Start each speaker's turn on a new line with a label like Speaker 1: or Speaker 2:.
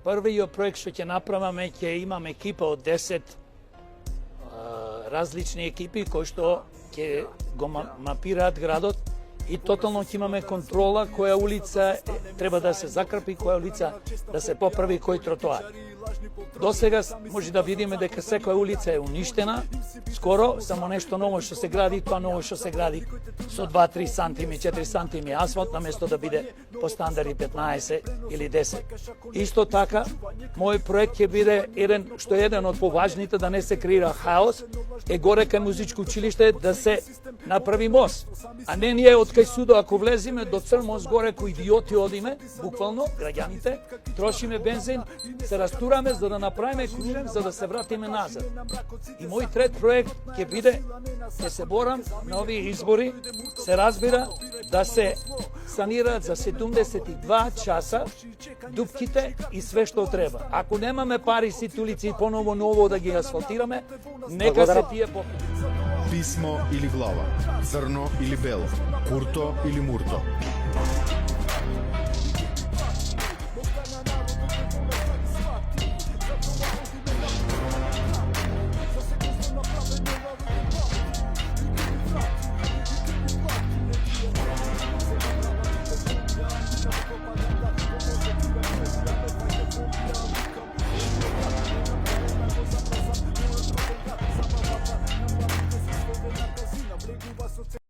Speaker 1: Првиот проект што ќе направаме, ќе имаме екипа од 10 различни екипи кои што ќе го мапираат градот и тотално ќе имаме контрола која улица треба да се закрпи, која улица да се поправи, кој тротоар. До сега може да видиме дека секоја улица е уништена, скоро, само нешто ново што се гради, тоа ново што се гради со 2-3 сантими, 4 сантими асфалт, наместо да биде по стандарди 15 или 10. Исто така, мој проект ќе биде еден од поважните, да не се креира хаос, е горе кај музичко училиште да се направи мост. А не ние од кај судо, ако влезиме до Црн мост горе, кои идиоти одиме, буквално, граѓаните, трошиме бензин, се растураме за да направиме кружен, за да се вратиме назад. И мој трет проект ќе биде, ќе се борам на овие избори, се разбира, да се санираат за 72 часа дупките и све што треба. Ако немаме пари сите улици поново ново да ги асфалтираме, нека се тие покажат.
Speaker 2: Писмо или глава, црно или бело, курто или мурто.